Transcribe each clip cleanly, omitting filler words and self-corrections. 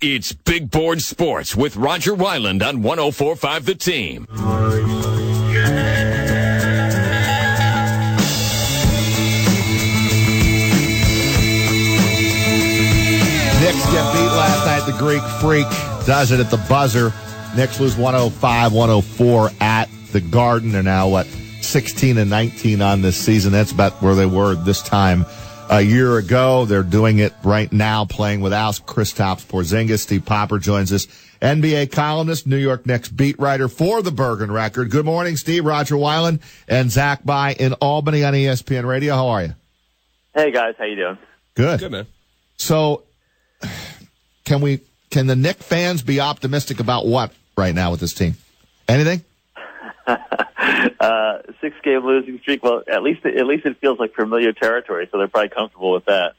It's Big Board Sports with Roger Wyland on 104.5 The Team. Knicks get beat last night. The Greek Freak does it at the buzzer. Knicks lose 105-104 at the Garden. They're now, 16-19 on this season. That's about where they were this time a year ago. They're doing it right now, playing without Kristaps Porzingis. Steve Popper joins us, NBA columnist, New York Knicks beat writer for the Bergen Record. Good morning, Steve. Roger Wyland and Zach By in Albany on ESPN Radio. How are you? Hey, guys. How you doing? Good. Good, man. So, can the Knicks fans be optimistic about what right now with this team? Anything? 6-game losing streak. Well, at least it feels like familiar territory, so they're probably comfortable with that.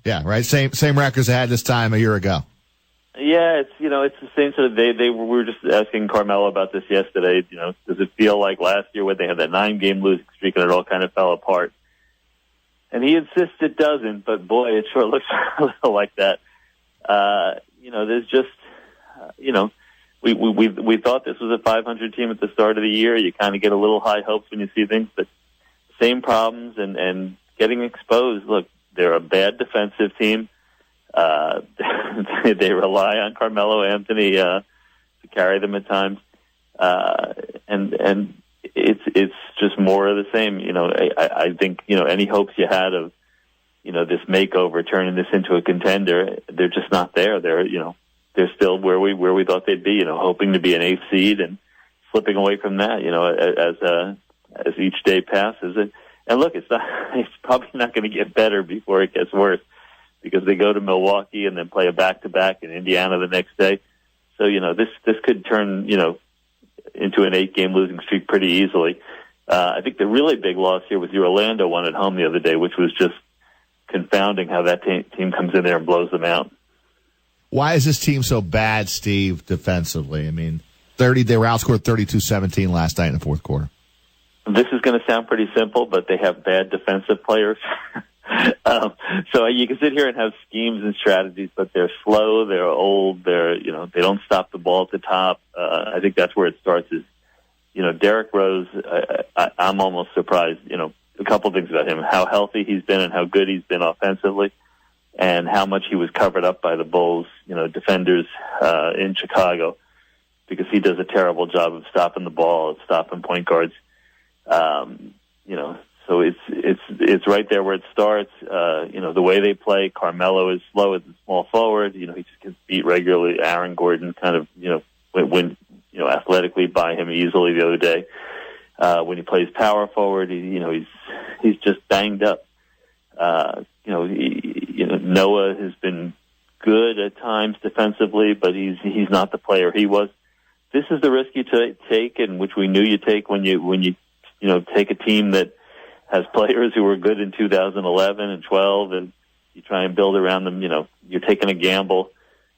Yeah, right. Same records they had this time a year ago. Yeah, it's the same sort of. We were just asking Carmelo about this yesterday. Does it feel like last year when they had that 9-game losing streak and it all kind of fell apart? And he insists it doesn't, but boy, it sure looks a little like that. There's just, we thought this was a 500 team at the start of the year. You kind of get a little high hopes when you see things, but same problems and getting exposed. Look, they're a bad defensive team. They rely on Carmelo Anthony to carry them at times, and it's just more of the same. I think any hopes you had of this makeover, turning this into a contender, they're just not there. They're still where we thought they'd be. Hoping to be an 8th seed and slipping away from that. As each day passes, and look, it's probably not going to get better before it gets worse, because they go to Milwaukee and then play a back-to-back in Indiana the next day. So this could turn into an 8-game losing streak pretty easily. I think the really big loss here was the Orlando one at home the other day, which was just confounding how that team comes in there and blows them out. Why is this team so bad, Steve, defensively? I mean, they were outscored 32-17 last night in the fourth quarter. This is going to sound pretty simple, but they have bad defensive players. So you can sit here and have schemes and strategies, but they're slow, they're old, they don't stop the ball at the top. I think that's where it starts is, Derrick Rose, I'm almost surprised, a couple things about him, how healthy he's been and how good he's been offensively, and how much he was covered up by the Bulls, defenders in Chicago, because he does a terrible job of stopping the ball, of stopping point guards. So it's right there where it starts. The way they play, Carmelo is slow as a small forward. He just gets beat regularly. Aaron Gordon kind of, went athletically by him easily the other day. When he plays power forward, he's just banged up. Noah has been good at times defensively, but he's not the player he was. This is the risk you take, and which we knew you take when you take a team that has players who were good in 2011 and 12, and you try and build around them. You're taking a gamble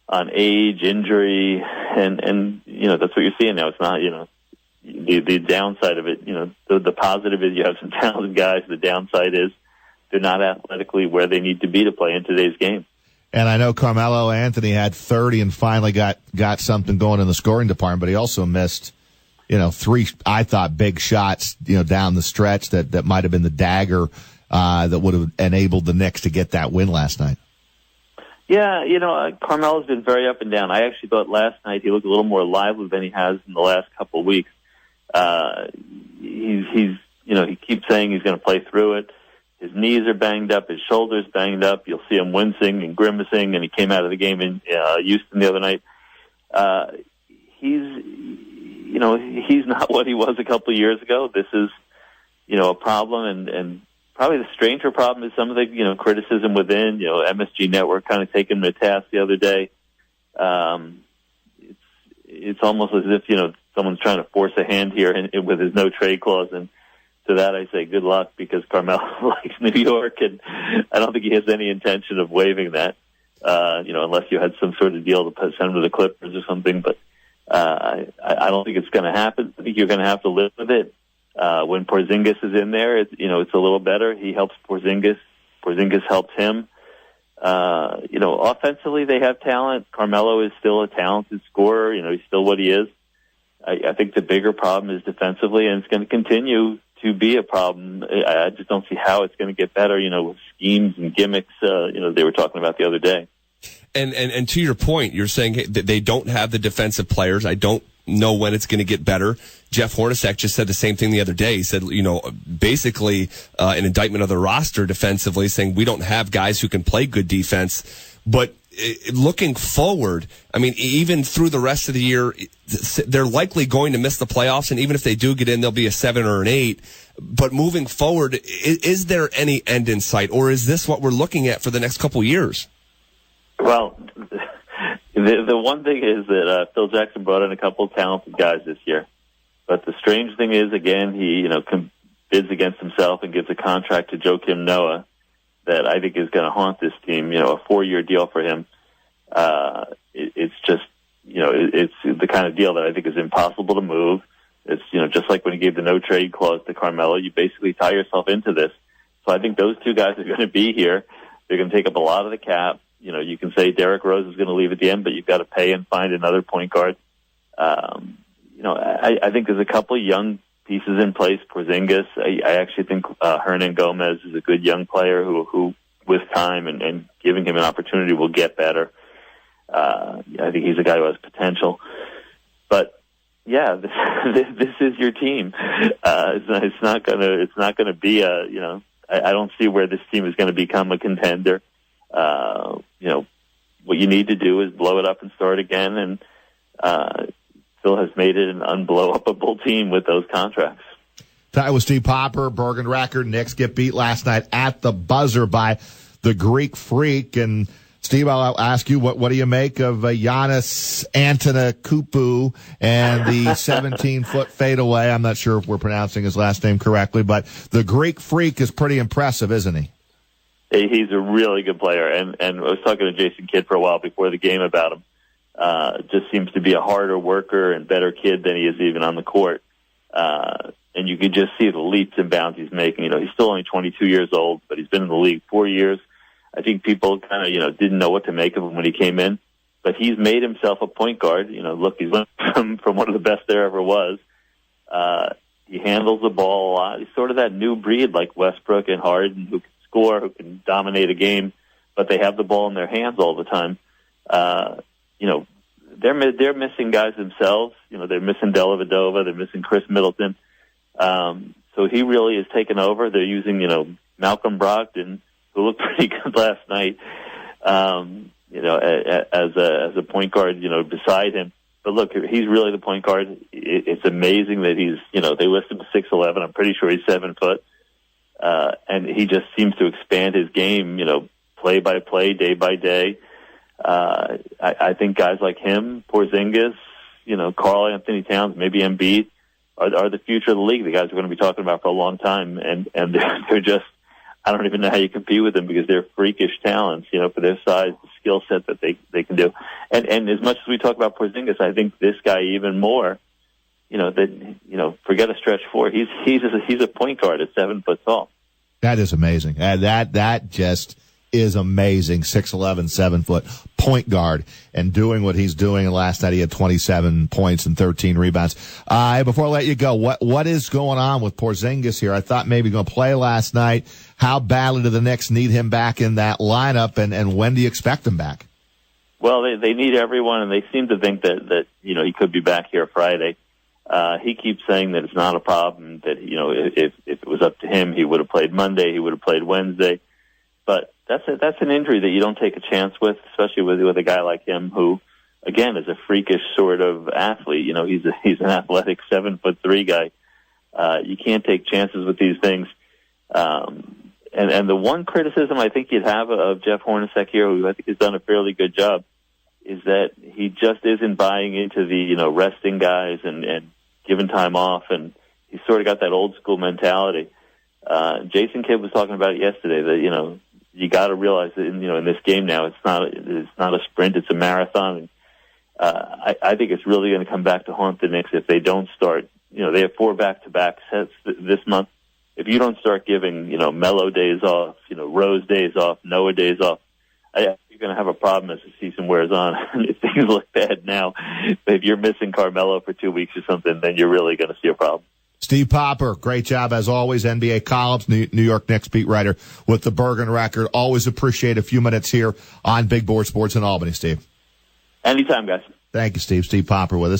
on age, injury, and that's what you're seeing now. It's not, the downside of it, the positive is you have some talented guys. The downside is they're not athletically where they need to be to play in today's game. And I know Carmelo Anthony had 30 and finally got something going in the scoring department, but he also missed, 3, I thought, big shots, down the stretch that might have been the dagger that would have enabled the Knicks to get that win last night. Yeah, Carmelo's been very up and down. I actually thought last night he looked a little more lively than he has in the last couple of weeks. He keeps saying he's going to play through it. His knees are banged up. His shoulders banged up. You'll see him wincing and grimacing, and he came out of the game in Houston the other night. He's not what he was a couple of years ago. This is, a problem, and probably the stranger problem is some of the, criticism within, MSG Network kind of taking him to task the other day. It's almost as if, someone's trying to force a hand here with his no trade clause, and to that I say good luck, because Carmelo likes New York, and I don't think he has any intention of waiving that, unless you had some sort of deal to send him to the Clippers or something. But I don't think it's going to happen. I think you're going to have to live with it. When Porzingis is in there, it's a little better. He helps Porzingis. Porzingis helps him. Offensively they have talent. Carmelo is still a talented scorer. He's still what he is. I think the bigger problem is defensively, and it's going to continue to be a problem. I just don't see how it's going to get better, with schemes and gimmicks, they were talking about the other day. And to your point, you're saying that they don't have the defensive players. I don't know when it's going to get better. Jeff Hornacek just said the same thing the other day. He said, basically an indictment of the roster defensively, saying we don't have guys who can play good defense. But looking forward, I mean, even through the rest of the year, they're likely going to miss the playoffs. And even if they do get in, they'll be a 7 or an 8. But moving forward, is there any end in sight, or is this what we're looking at for the next couple years? Well, the one thing is that Phil Jackson brought in a couple of talented guys this year. But the strange thing is, again, he bids against himself and gives a contract to Joakim Noah that I think is going to haunt this team. A 4-year deal for him. It's just it's the kind of deal that I think is impossible to move. It's just like when he gave the no trade clause to Carmelo, you basically tie yourself into this. So I think those two guys are going to be here. They're going to take up a lot of the cap. You can say Derrick Rose is going to leave at the end, but you've got to pay and find another point guard. I think there's a couple of young pieces in place. Porzingis, I actually think Hernan Gomez is a good young player who with time and giving him an opportunity, will get better. I think he's a guy who has potential. But yeah, this is your team. It's not gonna be I don't see where this team is going to become a contender. What you need to do is blow it up and start again, and Phil has made it an unblow-upable team with those contracts. That was Steve Popper, Bergen Record. Knicks get beat last night at the buzzer by the Greek Freak. And Steve, I'll ask you, what do you make of Giannis Antetokounmpo and the 17-foot fadeaway? I'm not sure if we're pronouncing his last name correctly, but the Greek Freak is pretty impressive, isn't he? He's a really good player, and I was talking to Jason Kidd for a while before the game about him. Just seems to be a harder worker and better kid than he is even on the court. And you could just see the leaps and bounds he's making. He's still only 22 years old, but he's been in the league 4 years. I think people kind of, didn't know what to make of him when he came in, but he's made himself a point guard. Look, he's went from one of the best there ever was. He handles the ball a lot. He's sort of that new breed like Westbrook and Harden, who can score, who can dominate a game, but they have the ball in their hands all the time. They're missing guys themselves. They're missing Dellavedova. They're missing Chris Middleton. So he really has taken over. They're using, Malcolm Brogdon, who looked pretty good last night, as a point guard, beside him. But look, he's really the point guard. It's amazing that he's, they list him 6'11". I'm pretty sure he's 7 foot. And he just seems to expand his game, play by play, day by day. I think guys like him, Porzingis, Karl Anthony Towns, maybe Embiid, are the future of the league. The guys we're going to be talking about for a long time, and they're just, I don't even know how you compete with them because they're freakish talents, for their size, the skill set that they can do. And as much as we talk about Porzingis, I think this guy even more, forget a stretch four. He's a point guard at 7 foot tall. That is amazing. That just is amazing. 6'11", 7 foot point guard, and doing what he's doing. And last night he had 27 points and 13 rebounds. Before I let you go, what is going on with Porzingis here? I thought maybe going to play last night. How badly do the Knicks need him back in that lineup, and when do you expect him back? Well, they need everyone, and they seem to think that he could be back here Friday. He keeps saying that it's not a problem, that, if it was up to him, he would have played Monday, he would have played Wednesday. But that's an injury that you don't take a chance with, especially with a guy like him who, again, is a freakish sort of athlete. He's an athletic 7'3" guy. You can't take chances with these things. And the one criticism I think you'd have of Jeff Hornacek here, who I think has done a fairly good job, is that he just isn't buying into the, resting guys and giving time off, and he's sort of got that old school mentality. Jason Kidd was talking about it yesterday, that, you got to realize that in this game now, it's not a sprint, it's a marathon. I think it's really going to come back to haunt the Knicks if they don't start. They have 4 back-to-back sets this month. If you don't start giving Melo days off, Rose days off, Noah days off, you're going to have a problem as the season wears on. If things look bad now, if you're missing Carmelo for 2 weeks or something, then you're really going to see a problem. Steve Popper, great job as always. NBA columns, New York Knicks beat writer with the Bergen Record. Always appreciate a few minutes here on Big Board Sports in Albany, Steve. Anytime, guys. Thank you, Steve. Steve Popper with us.